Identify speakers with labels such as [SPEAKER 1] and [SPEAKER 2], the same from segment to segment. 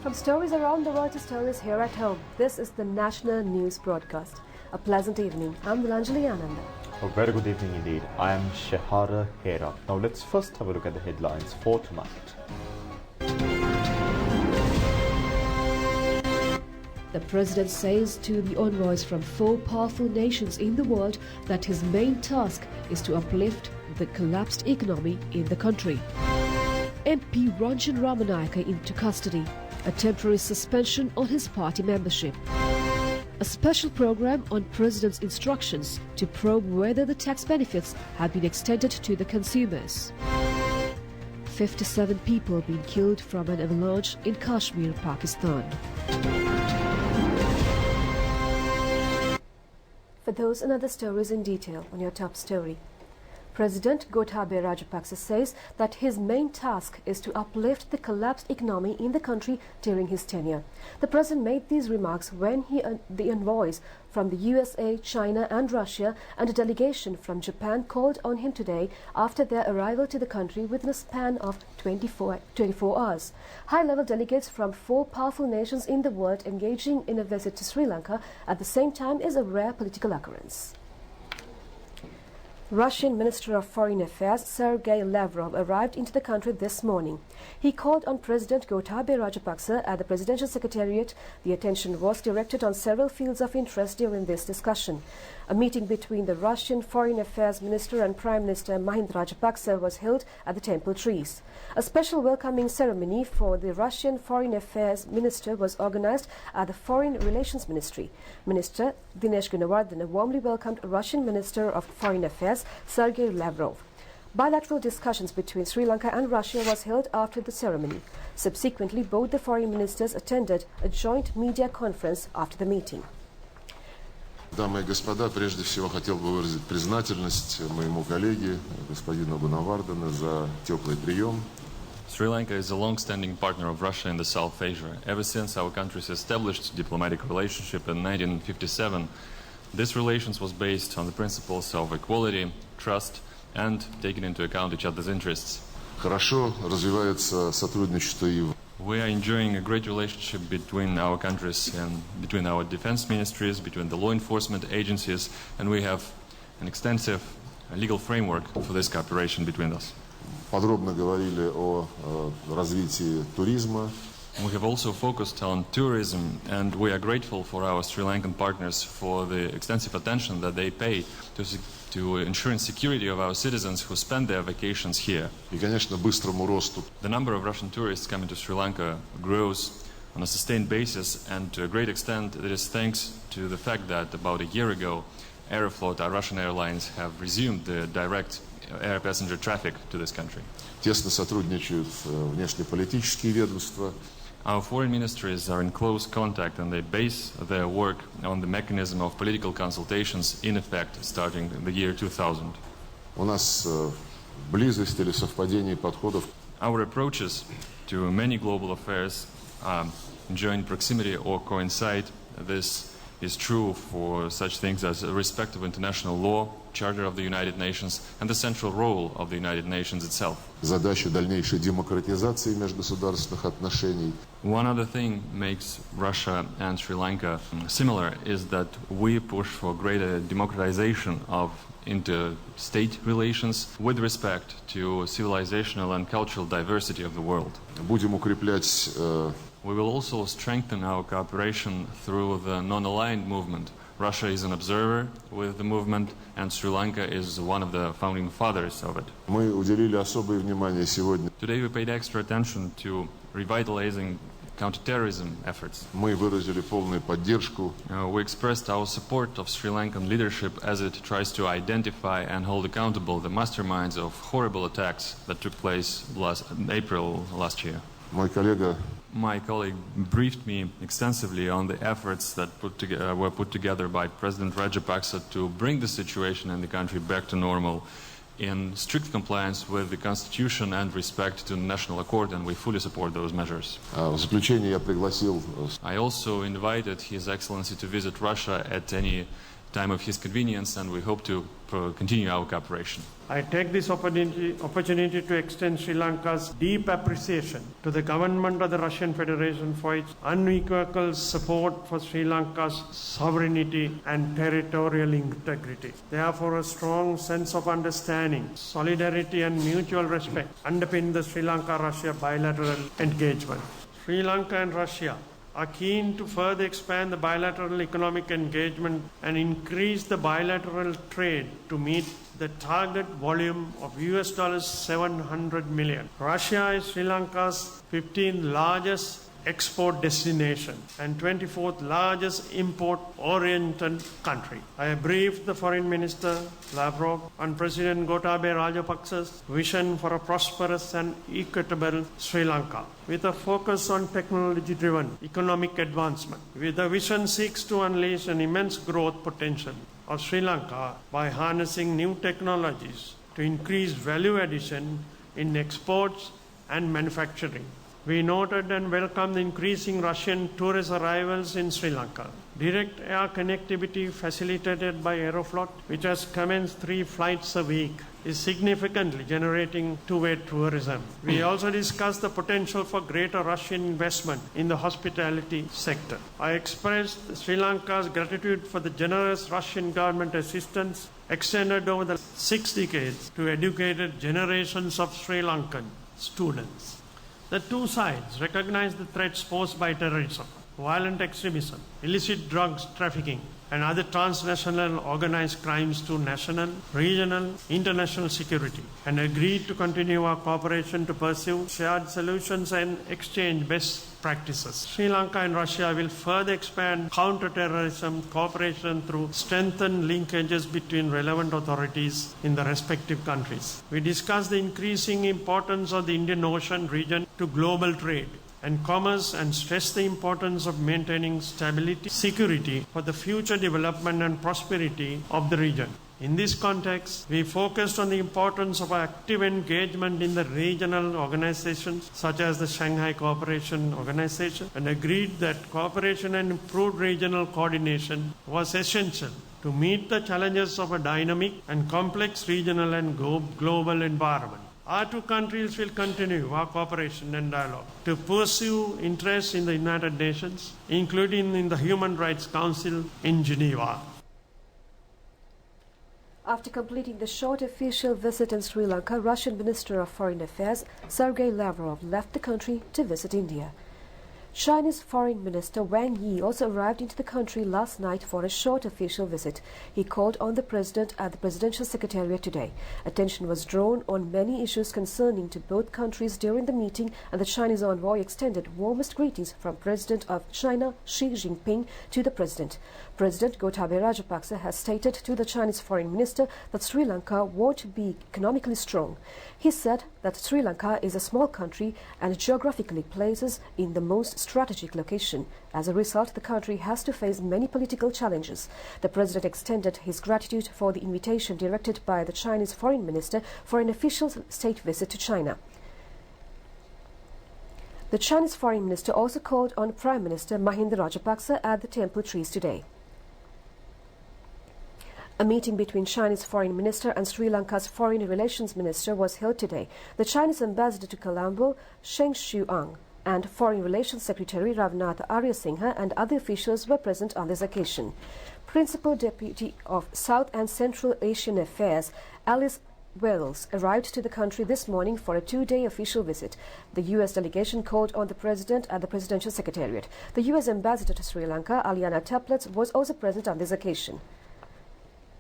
[SPEAKER 1] From stories around the world to stories here at home, this is the National News Broadcast. A pleasant evening. I'm Vilanjali Ananda.
[SPEAKER 2] A very good evening indeed. I am Shahara Hera. Now let's first have a look at the headlines for tonight.
[SPEAKER 1] The president says to the envoys from 4 powerful nations in the world that his main task is to uplift the collapsed economy in the country. MP Ranjan Ramanayake into custody. A temporary suspension on his party membership. A special program on President's instructions to probe whether the tax benefits have been extended to the consumers. 57 people been killed from an avalanche in Kashmir, Pakistan. For those and other stories in detail on your top story. President Gotabaya Rajapaksa says that his main task is to uplift the collapsed economy in the country during his tenure. The president made these remarks when the envoys from the USA, China and Russia and a delegation from Japan called on him today after their arrival to the country within a span of 24 hours. High-level delegates from 4 powerful nations in the world engaging in a visit to Sri Lanka at the same time is a rare political occurrence. Russian Minister of Foreign Affairs Sergei Lavrov arrived into the country this morning. He called on President Gotabaya Rajapaksa at the Presidential Secretariat. The attention was directed on several fields of interest during this discussion. A meeting between the Russian Foreign Affairs Minister and Prime Minister Mahinda Rajapaksa was held at the Temple Trees. A special welcoming ceremony for the Russian Foreign Affairs Minister was organized at the Foreign Relations Ministry. Minister Dinesh Gunawardena warmly welcomed Russian Minister of Foreign Affairs Sergei Lavrov. Bilateral discussions between Sri Lanka and Russia was held after the ceremony. Subsequently, both the foreign ministers attended a joint media conference after the meeting.
[SPEAKER 3] Дамы и господа, прежде всего хотел бы выразить признательность моему коллеге, господину Гунавардену, за теплый прием.
[SPEAKER 4] Sri Lanka is a long-standing partner of Russia in the South Asia. Ever since our countries established diplomatic relationship in 1957, this relations was based on the principles of equality, trust, and taking into account each other's interests.
[SPEAKER 3] Хорошо развивается сотрудничество и
[SPEAKER 4] We are enjoying a great relationship between our countries and between our defense ministries, between the law enforcement agencies, and we have an extensive legal framework for this cooperation between us.
[SPEAKER 3] подробно говорили о развитии туризма.
[SPEAKER 4] We have also focused on tourism, and we are grateful for our Sri Lankan partners for the extensive attention that they pay to ensuring security of our citizens who spend their vacations here.
[SPEAKER 3] И, конечно, быстрому росту.
[SPEAKER 4] The number of Russian tourists coming to Sri Lanka grows on a sustained basis, and to a great extent it is thanks to the fact that about a year ago, Aeroflot, our Russian airlines, have resumed the direct air passenger traffic to this country.
[SPEAKER 3] Тесно сотрудничают внешнеполитические ведомства.
[SPEAKER 4] Our foreign ministries are in close contact, and they base their work on the mechanism of political consultations in effect starting the year 2000.
[SPEAKER 3] У нас близость или совпадение подходов.
[SPEAKER 4] Our approaches to many global affairs enjoy proximity or coincide. This is true for such things as respect of international law, Charter of the United Nations, and the central role of the United Nations itself.
[SPEAKER 3] Задача дальнейшей демократизации межгосударственных отношений.
[SPEAKER 4] One other thing makes Russia and Sri Lanka similar is that we push for greater democratization of interstate relations with respect to civilizational and cultural diversity of the world.
[SPEAKER 3] Будем укреплять
[SPEAKER 4] We will also strengthen our cooperation through the non-aligned movement. Russia is an observer with the movement, and Sri Lanka is one of the founding fathers of it.
[SPEAKER 3] Мы уделили особое внимание сегодня.
[SPEAKER 4] Today we paid extra attention to revitalizing counterterrorism efforts.
[SPEAKER 3] Мы выразили полную поддержку.
[SPEAKER 4] We expressed our support of Sri Lankan leadership as it tries to identify and hold accountable the masterminds of horrible attacks that took place April last year. My colleague briefed me extensively on the efforts that were put together by President Rajapaksa to bring the situation in the country back to normal in strict compliance with the Constitution and respect to the national accord, and we fully support those measures.
[SPEAKER 3] В заключение я пригласил.
[SPEAKER 4] I also invited His Excellency to visit Russia at any time of his convenience, and we hope to continue our cooperation.
[SPEAKER 5] I take this opportunity to extend Sri Lanka's deep appreciation to the government of the Russian Federation for its unequivocal support for Sri Lanka's sovereignty and territorial integrity. Therefore, a strong sense of understanding, solidarity and mutual respect underpin the Sri Lanka-Russia bilateral engagement. Sri Lanka and Russia are keen to further expand the bilateral economic engagement and increase the bilateral trade to meet the target volume of US $700 million. Russia is Sri Lanka's 15th largest export destination and 24th largest import-oriented country. I briefed the Foreign Minister Lavrov on President Gotabaya Rajapaksa's vision for a prosperous and equitable Sri Lanka with a focus on technology-driven economic advancement. The vision seeks to unleash an immense growth potential of Sri Lanka by harnessing new technologies to increase value addition in exports and manufacturing. We noted and welcomed the increasing Russian tourist arrivals in Sri Lanka. Direct air connectivity facilitated by Aeroflot, which has commenced 3 flights a week, is significantly generating two-way tourism. We also discussed the potential for greater Russian investment in the hospitality sector. I expressed Sri Lanka's gratitude for the generous Russian government assistance extended over the 6 decades to educated generations of Sri Lankan students. The two sides recognize the threats posed by terrorism, violent extremism, illicit drugs trafficking, and other transnational organized crimes to national, regional, international security, and agreed to continue our cooperation to pursue shared solutions and exchange best practices. Sri Lanka and Russia will further expand counter-terrorism cooperation through strengthened linkages between relevant authorities in the respective countries. We discussed the increasing importance of the Indian Ocean region to global trade and commerce and stress the importance of maintaining stability, security for the future development and prosperity of the region. In this context, we focused on the importance of active engagement in the regional organizations such as the Shanghai Cooperation Organization and agreed that cooperation and improved regional coordination was essential to meet the challenges of a dynamic and complex regional and global environment. Our two countries will continue our cooperation and dialogue to pursue interests in the United Nations, including in the Human Rights Council in Geneva.
[SPEAKER 1] After completing the short official visit in Sri Lanka, Russian Minister of Foreign Affairs Sergei Lavrov left the country to visit India. Chinese Foreign Minister Wang Yi also arrived into the country last night for a short official visit. He called on the President at the Presidential Secretariat today. Attention was drawn on many issues concerning to both countries during the meeting, and the Chinese envoy extended warmest greetings from President of China Xi Jinping to the President. President Gotabaya Rajapaksa has stated to the Chinese Foreign Minister that Sri Lanka won't be economically strong. He said that Sri Lanka is a small country and geographically places in the most strategic location. As a result, the country has to face many political challenges. The President extended his gratitude for the invitation directed by the Chinese Foreign Minister for an official state visit to China. The Chinese Foreign Minister also called on Prime Minister Mahinda Rajapaksa at the Temple Trees today. A meeting between Chinese Foreign Minister and Sri Lanka's Foreign Relations Minister was held today. The Chinese Ambassador to Colombo, Sheng Shuang, and Foreign Relations Secretary Ravnatha Aryasinghe and other officials were present on this occasion. Principal Deputy of South and Central Asian Affairs, Alice Wells, arrived to the country this morning for a 2-day official visit. The U.S. delegation called on the President at the Presidential Secretariat. The U.S. Ambassador to Sri Lanka, Aliana Teplitz, was also present on this occasion.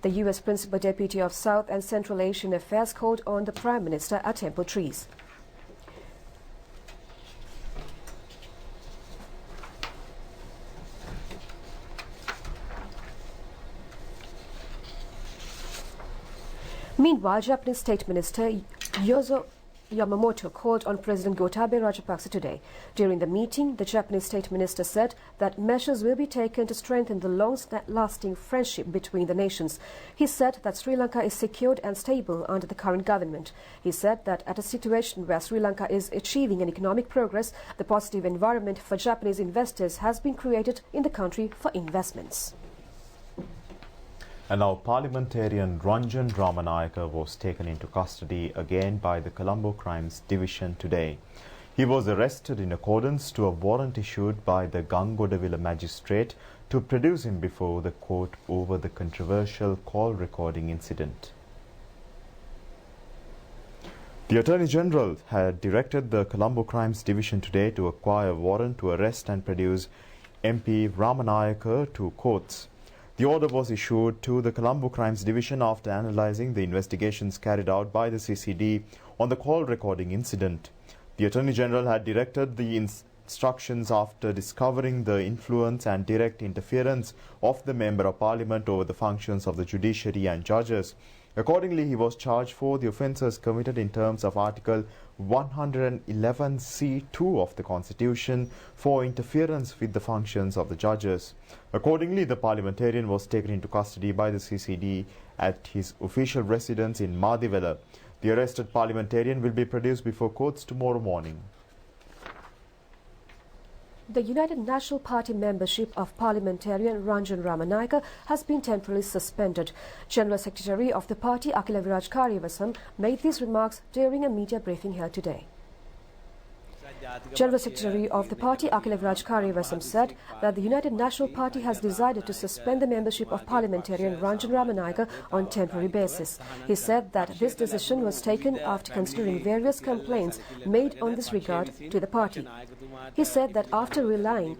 [SPEAKER 1] The U.S. Principal Deputy of South and Central Asian Affairs called on the Prime Minister at Temple Trees. Meanwhile, Japanese State Minister Yozo Yamamoto called on President Gotabaya Rajapaksa today. During the meeting, the Japanese State Minister said that measures will be taken to strengthen the long-lasting friendship between the nations. He said that Sri Lanka is secured and stable under the current government. He said that at a situation where Sri Lanka is achieving an economic progress, the positive environment for Japanese investors has been created in the country for investments.
[SPEAKER 2] And now parliamentarian Ranjan Ramanayaka was taken into custody again by the Colombo Crimes Division today. He was arrested in accordance to a warrant issued by the Gangodavilla magistrate to produce him before the court over the controversial call recording incident. The Attorney General had directed the Colombo Crimes Division today to acquire a warrant to arrest and produce MP Ramanayaka to courts. The order was issued to the Colombo Crimes Division after analysing the investigations carried out by the CCD on the call recording incident. The Attorney General had directed the instructions after discovering the influence and direct interference of the Member of Parliament over the functions of the judiciary and judges. Accordingly, he was charged for the offences committed in terms of Article 111(c)(2) of the Constitution for interference with the functions of the judges. Accordingly, the parliamentarian was taken into custody by the CCD at his official residence in Madivela. The arrested parliamentarian will be produced before courts tomorrow morning.
[SPEAKER 1] The United National Party membership of parliamentarian Ranjan Ramanayaka has been temporarily suspended. General Secretary of the party Akhila Viraj Karivasam made these remarks during a media briefing held today. General Secretary of the party Akhila Viraj Karivasam said that the United National Party has decided to suspend the membership of parliamentarian Ranjan Ramanayaka on temporary basis. He said that this decision was taken after considering various complaints made on this regard to the party. He said that after relaying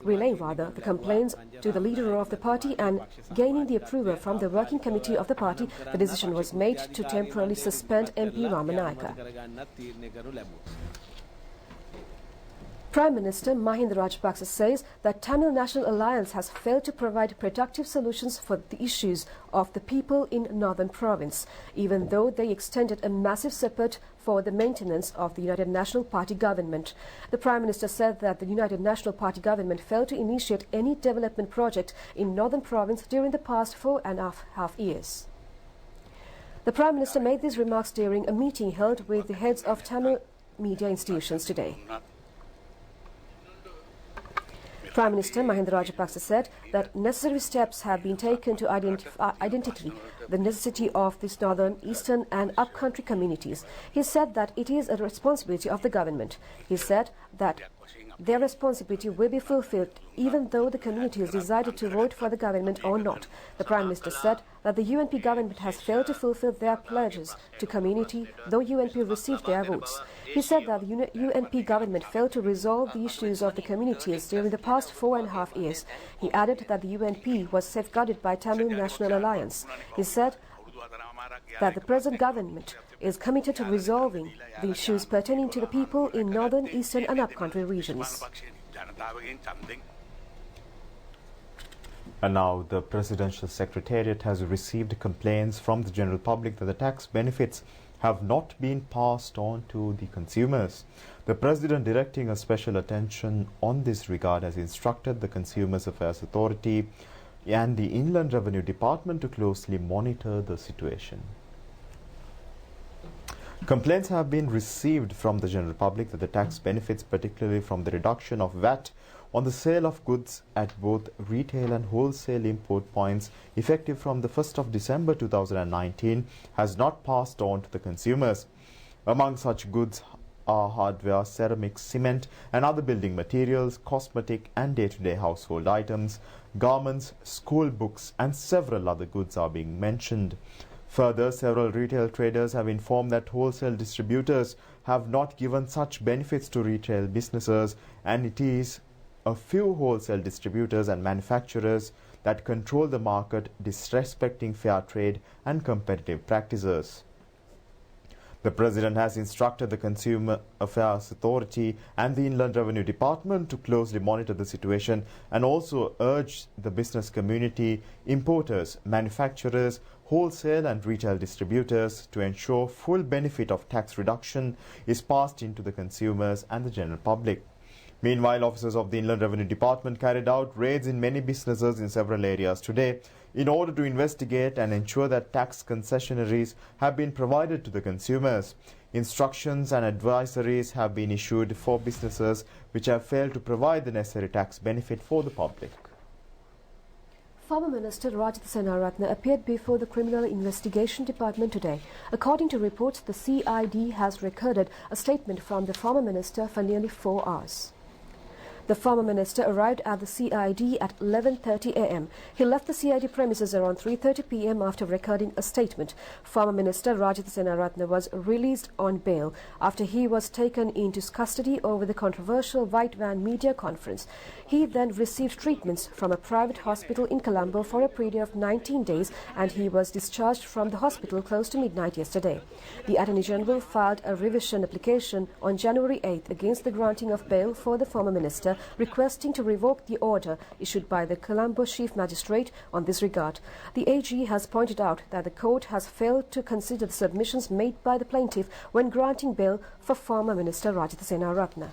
[SPEAKER 1] the complaints to the leader of the party and gaining the approval from the working committee of the party, the decision was made to temporarily suspend MP Ramanayaka. Prime Minister Mahinda Rajapaksa says that Tamil National Alliance has failed to provide productive solutions for the issues of the people in Northern Province, even though they extended a massive support for the maintenance of the United National Party government. The Prime Minister said that the United National Party government failed to initiate any development project in Northern Province during the past 4.5 years. The Prime Minister made these remarks during a meeting held with the heads of Tamil media institutions today. Prime Minister Mahinda Rajapaksa said that necessary steps have been taken to identify the necessity of these northern, eastern and upcountry communities. He said that it is a responsibility of the government. He said that their responsibility will be fulfilled even though the communities decided to vote for the government or not. The Prime Minister said that the UNP government has failed to fulfill their pledges to community, though UNP received their votes. He said that the UNP government failed to resolve the issues of the communities during the past 4.5 years. He added that the UNP was safeguarded by Tamil National Alliance. He said that the present government is committed to resolving the issues pertaining to the people in northern, eastern and upcountry regions.
[SPEAKER 2] And now the Presidential Secretariat has received complaints from the general public that the tax benefits have not been passed on to the consumers. The President, directing a special attention on this regard, has instructed the Consumers Affairs Authority and the Inland Revenue Department to closely monitor the situation. Complaints have been received from the general public that the tax benefits, particularly from the reduction of VAT on the sale of goods at both retail and wholesale import points effective from the 1st of December 2019, has not passed on to the consumers. Among such goods are hardware, ceramics, cement and other building materials, cosmetic and day-to-day household items, garments, school books and several other goods are being mentioned. Further, several retail traders have informed that wholesale distributors have not given such benefits to retail businesses, and it is a few wholesale distributors and manufacturers that control the market, disrespecting fair trade and competitive practices. The President has instructed the Consumer Affairs Authority and the Inland Revenue Department to closely monitor the situation and also urge the business community, importers, manufacturers, wholesale and retail distributors to ensure full benefit of tax reduction is passed into the consumers and the general public. Meanwhile, officers of the Inland Revenue Department carried out raids in many businesses in several areas today in order to investigate and ensure that tax concessionaries have been provided to the consumers. Instructions and advisories have been issued for businesses which have failed to provide the necessary tax benefit for the public.
[SPEAKER 1] former Minister Rajitha Senaratne appeared before the Criminal Investigation Department today. According to reports, the CID has recorded a statement from the former minister for nearly 4 hours. The former minister arrived at the CID at 11:30 a.m. He left the CID premises around 3:30 p.m. after recording a statement. Former Minister Rajitha Senaratne was released on bail after he was taken into custody over the controversial White Van media conference. He then received treatments from a private hospital in Colombo for a period of 19 days and he was discharged from the hospital close to midnight yesterday. The Attorney General filed a revision application on January 8th against the granting of bail for the former minister, requesting to revoke the order issued by the Colombo Chief Magistrate on this regard. The AG has pointed out that the court has failed to consider the submissions made by the plaintiff when granting bail for former Minister Rajitha Senaratne.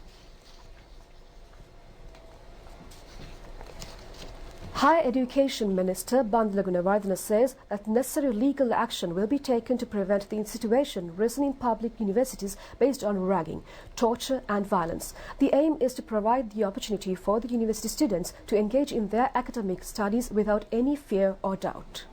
[SPEAKER 1] Higher Education Minister Bandula Gunawardena says that necessary legal action will be taken to prevent the situation risen in public universities based on ragging, torture and violence. The aim is to provide the opportunity for the university students to engage in their academic studies without any fear or doubt.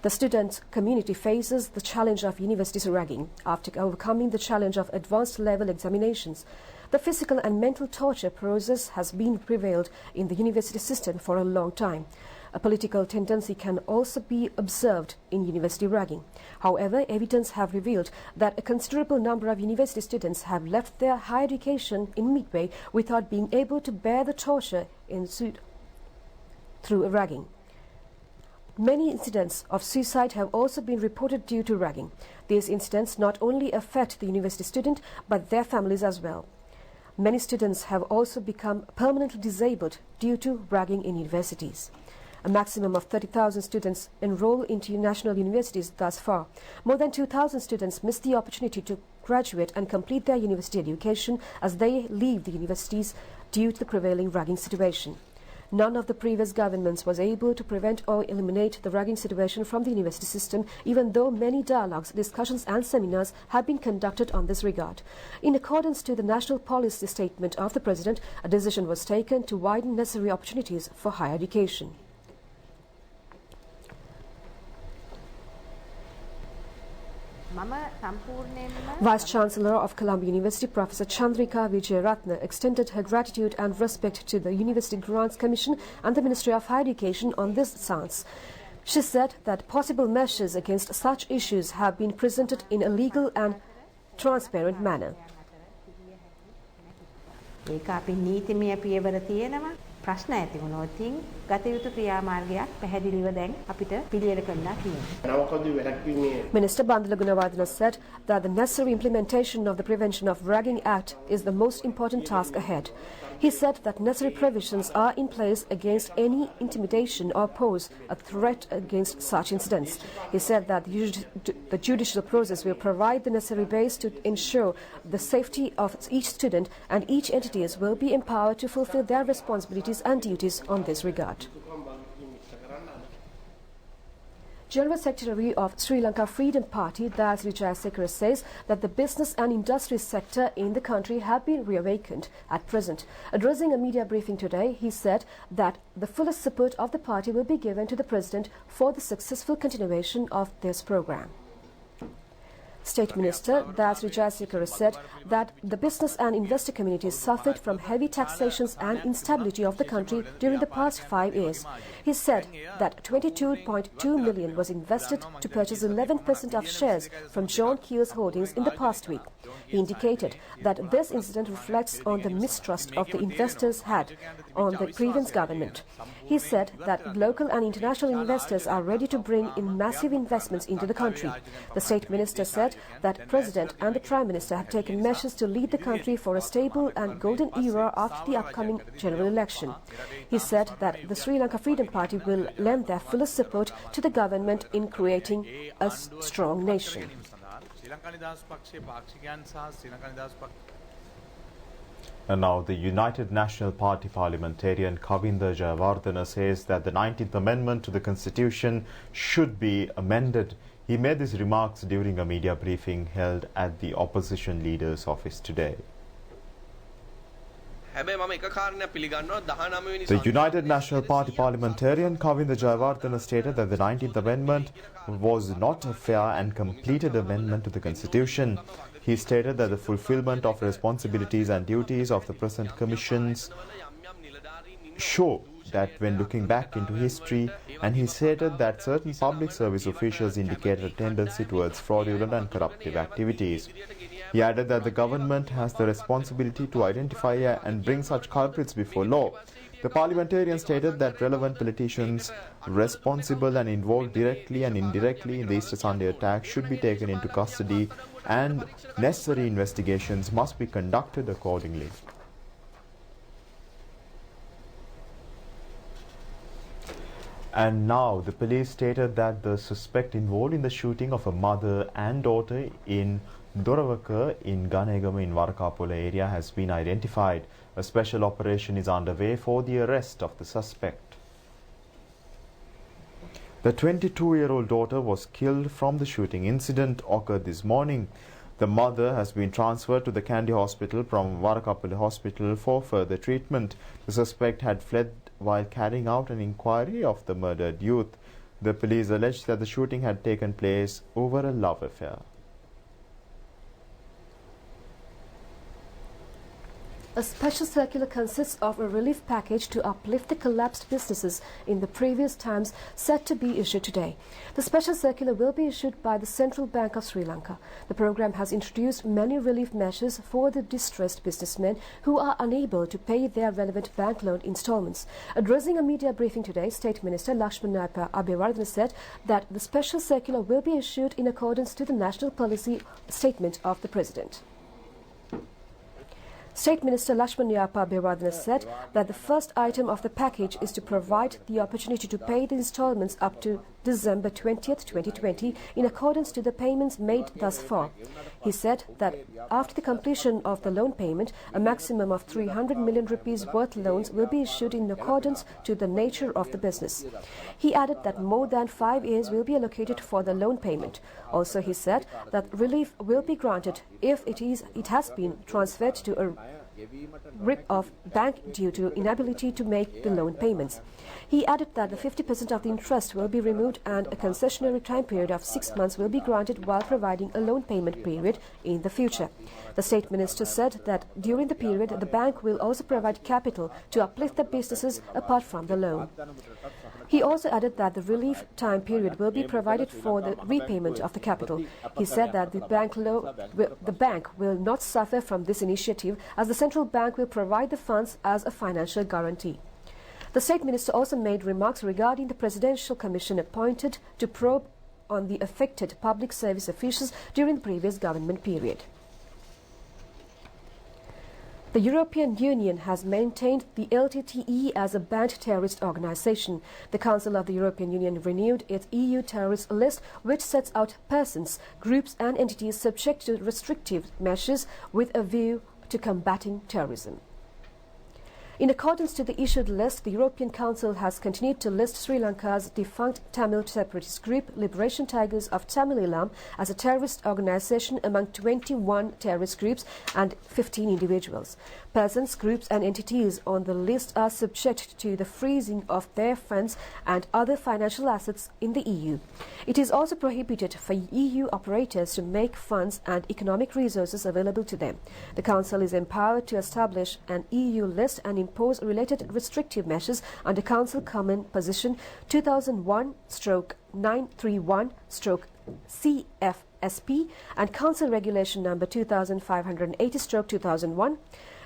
[SPEAKER 1] The student community faces the challenge of universities ragging after overcoming the challenge of advanced level examinations. The physical and mental torture process has been prevailed in the university system for a long time. A political tendency can also be observed in university ragging. However, evidence have revealed that a considerable number of university students have left their higher education in midway without being able to bear the torture ensued through ragging. Many incidents of suicide have also been reported due to ragging. These incidents not only affect the university student but their families as well. Many students have also become permanently disabled due to ragging in universities. A maximum of 30,000 students enroll into national universities thus far. More than 2,000 students miss the opportunity to graduate and complete their university education as they leave the universities due to the prevailing ragging situation. None of the previous governments was able to prevent or eliminate the ragging situation from the university system, even though many dialogues, discussions and seminars have been conducted on this regard. In accordance to the national policy statement of the President, a decision was taken to widen necessary opportunities for higher education. Vice-Chancellor of Colombo University, Professor Chandrika Vijayaratne, extended her gratitude and respect to the University Grants Commission and the Ministry of Higher Education on this stance. She said that possible measures against such issues have been presented in a legal and transparent manner.
[SPEAKER 6] ප්‍රශ්න ඇති වුණොත් ගත යුතු ක්‍රියාමාර්ගයක් පැහැදිලිව දැන් අපිට පිළියෙල කරලා තියෙනවා.
[SPEAKER 1] Minister Bandula Gunawardena said that the necessary implementation of the Prevention of Ragging Act is the most important task ahead. He said that necessary provisions are in place against any intimidation or pose a threat against such incidents. He said that the judicial process will provide the necessary base to ensure the safety of each student, and each entities will be empowered to fulfill their responsibilities and duties on this regard. General Secretary of Sri Lanka Freedom Party, Das Wijayasekara, says that the business and industry sector in the country have been reawakened at present. Addressing a media briefing today, he said that the fullest support of the party will be given to the President for the successful continuation of this program. State Minister Das Wijayasekara said that the business and investor communities suffered from heavy taxations and instability of the country during the past 5 years. He said that 22.2 million was invested to purchase 11% of shares from John Keel's holdings in the past week. He indicated that this incident reflects on the mistrust of the investors had on the previous government. He said that local and international investors are ready to bring in massive investments into the country. The State Minister said that President and the Prime Minister have taken measures to lead the country for a stable and golden era after the upcoming general election. He said that the Sri Lanka Freedom Party will lend their fullest support to the government in creating a strong nation.
[SPEAKER 2] And now the United National Party parliamentarian Kavinda Jayawardena says that the 19th Amendment to the Constitution should be amended. He made these remarks during a media briefing held at the opposition leader's office today. The United National Party parliamentarian Kavinda Jayawardena stated that the 19th Amendment was not a fair and completed amendment to the Constitution. He stated that the fulfillment of responsibilities and duties of the present commissions show that when looking back into history, and he stated that certain public service officials indicated a tendency towards fraudulent and corruptive activities. He added that the government has the responsibility to identify and bring such culprits before law. The parliamentarian stated that relevant politicians responsible and involved directly and indirectly in the Easter Sunday attack should be taken into custody and necessary investigations must be conducted accordingly. And now the police stated that the suspect involved in the shooting of a mother and daughter in Doravaka in Ganegama in Warakapola area has been identified. A special operation is underway for the arrest of the suspect. The 22-year-old daughter was killed from the shooting incident occurred this morning. The mother has been transferred to the Kandy Hospital from Warakapola Hospital for further treatment. The suspect had fled while carrying out an inquiry of the murdered youth. The police alleged that the shooting had taken place over a love affair.
[SPEAKER 1] A special circular consists of a relief package to uplift the collapsed businesses in the previous times set to be issued today. The special circular will be issued by the Central Bank of Sri Lanka. The program has introduced many relief measures for the distressed businessmen who are unable to pay their relevant bank loan installments. Addressing a media briefing today, State Minister Lakshmana Abeyewardene said that the special circular will be issued in accordance to the national policy statement of the President. State Minister Lakshmana Abeyewardene said that the first item of the package is to provide the opportunity to pay the installments up to December 20th, 2020 in accordance to the payments made thus far. He said that after the completion of the loan payment, a maximum of 300 million rupees worth loans will be issued in accordance to the nature of the business. He added that more than 5 years will be allocated for the loan payment. Also, he said that relief will be granted if it has been transferred to a write-off bank due to inability to make the loan payments. He added that the 50% of the interest will be removed and a concessionary time period of 6 months will be granted while providing a loan payment period in the future. The State Minister said that during the period, the bank will also provide capital to uplift the businesses apart from the loan. He also added that the relief time period will be provided for the repayment of the capital. He said that the bank will not suffer from this initiative as the central bank will provide the funds as a financial guarantee. The State Minister also made remarks regarding the Presidential Commission appointed to probe on the affected public service officials during the previous government period. The European Union has maintained the LTTE as a banned terrorist organization. The Council of the European Union renewed its EU terrorist list, which sets out persons, groups and entities subject to restrictive measures with a view to combating terrorism. In accordance to the issued list, the European Council has continued to list Sri Lanka's defunct Tamil separatist group Liberation Tigers of Tamil Eelam as a terrorist organization among 21 terrorist groups and 15 individuals. Persons, groups and entities on the list are subject to the freezing of their funds and other financial assets in the EU. It is also prohibited for EU operators to make funds and economic resources available to them. The Council is empowered to establish an EU list and impose related restrictive measures under Council Common Position 2001/931/CFSP and Council Regulation Number 2580/2001.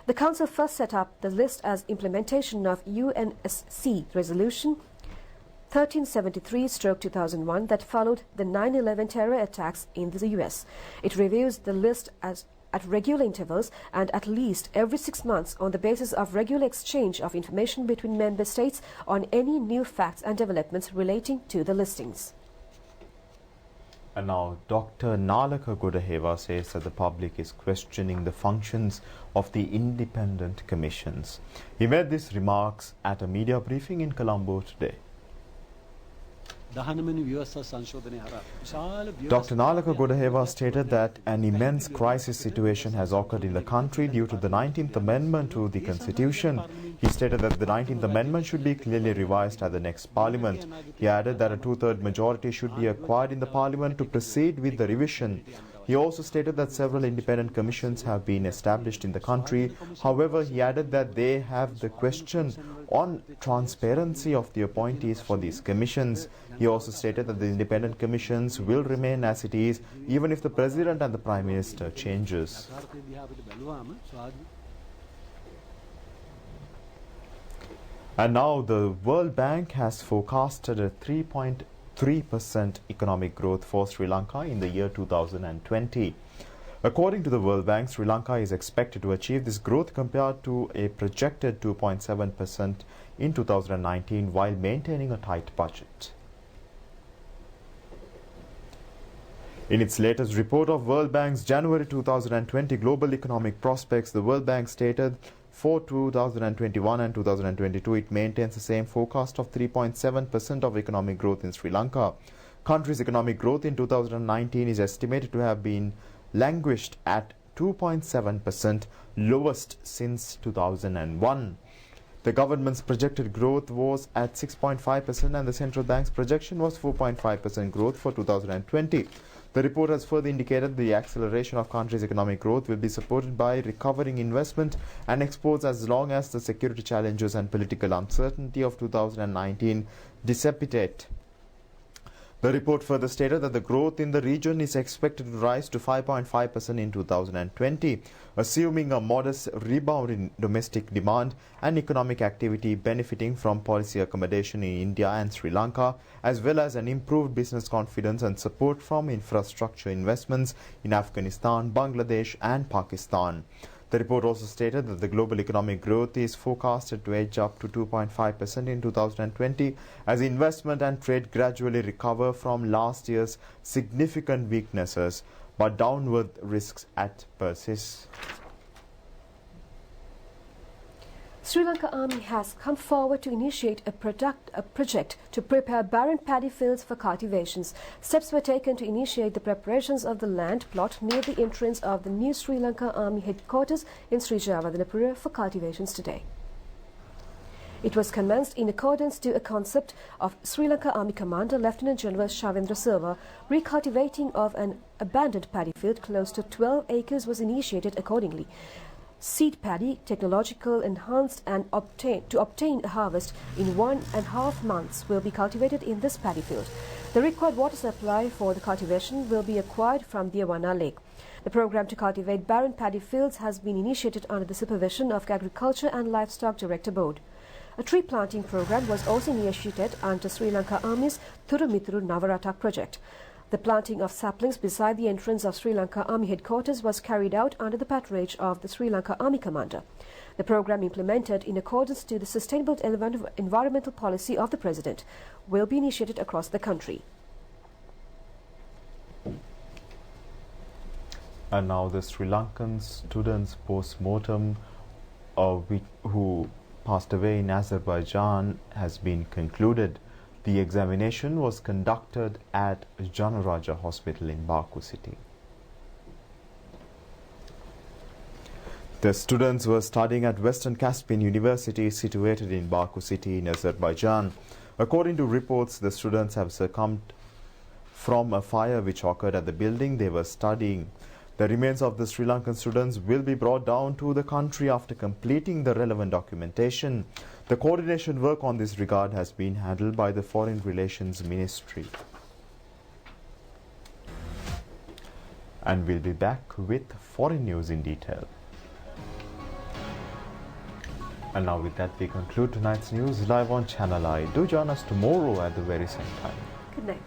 [SPEAKER 1] The Council first set up the list as implementation of UNSC Resolution 1373/2001 that followed the 9/11 terror attacks in the US. It reviews the list at regular intervals and at least every 6 months on the basis of regular exchange of information between member states on any new facts and developments relating to the listings.
[SPEAKER 2] And now, Dr. Nalaka Godaheva says that the public is questioning the functions of the independent commissions. He made these remarks at a media briefing in Colombo today. Dr. Nalaka Godaheva stated that an immense crisis situation has occurred in the country due to the 19th Amendment to the Constitution. He stated that the 19th Amendment should be clearly revised at the next Parliament. He added that a two-third majority should be acquired in the Parliament to proceed with the revision. He also stated that several independent commissions have been established in the country. However, he added that they have the question on transparency of the appointees for these commissions. He also stated that the independent commissions will remain as it is, even if the President and the Prime Minister changes. And now the World Bank has forecasted a 3.3% economic growth for Sri Lanka in the year 2020. According to the World Bank, Sri Lanka is expected to achieve this growth compared to a projected 2.7% in 2019 while maintaining a tight budget. In its latest report of World Bank's January 2020 Global Economic Prospects, the World Bank stated for 2021 and 2022, it maintains the same forecast of 3.7% of economic growth in Sri Lanka. Country's economic growth in 2019 is estimated to have been languished at 2.7%, lowest since 2001. The government's projected growth was at 6.5% and the central bank's projection was 4.5% growth for 2020. The report has further indicated the acceleration of country's economic growth will be supported by recovering investment and exports as long as the security challenges and political uncertainty of 2019 dissipate. The report further stated that the growth in the region is expected to rise to 5.5% in 2020, assuming a modest rebound in domestic demand and economic activity benefiting from policy accommodation in India and Sri Lanka, as well as an improved business confidence and support from infrastructure investments in Afghanistan, Bangladesh and Pakistan. The report also stated that the global economic growth is forecasted to edge up to 2.5% in 2020 as investment and trade gradually recover from last year's significant weaknesses, but downward risks persist.
[SPEAKER 1] Sri Lanka Army has come forward to initiate a project to prepare barren paddy fields for cultivations. Steps were taken to initiate the preparations of the land plot near the entrance of the new Sri Lanka Army headquarters in Sri Jayawardenepura for cultivations today. It was commenced in accordance to a concept of Sri Lanka Army Commander Lieutenant General Shavendra Silva. Recultivating of an abandoned paddy field close to 12 acres was initiated accordingly. Seed paddy, technological enhanced and to obtain a harvest in 1.5 months will be cultivated in this paddy field. The required water supply for the cultivation will be acquired from the Awana Lake. The program to cultivate barren paddy fields has been initiated under the supervision of Agriculture and Livestock Director Board. A tree planting program was also initiated under Sri Lanka Army's Thurumituru Navaratak project. The planting of saplings beside the entrance of Sri Lanka Army headquarters was carried out under the patronage of the Sri Lanka Army Commander. The program, implemented in accordance to the sustainable environmental policy of the President, will be initiated across the country.
[SPEAKER 2] And now the Sri Lankan students post-mortem who passed away in Azerbaijan has been concluded. The examination was conducted at Janaraja Hospital in Baku City. The students were studying at Western Caspian University situated in Baku City in Azerbaijan. According to reports, the students have succumbed from a fire which occurred at the building they were studying. The remains of the Sri Lankan students will be brought down to the country after completing the relevant documentation. The coordination work on this regard has been handled by the Foreign Relations Ministry. And we'll be back with foreign news in detail. And now with that we conclude tonight's news live on Channel I. Do join us tomorrow at the very same time.
[SPEAKER 1] Good night.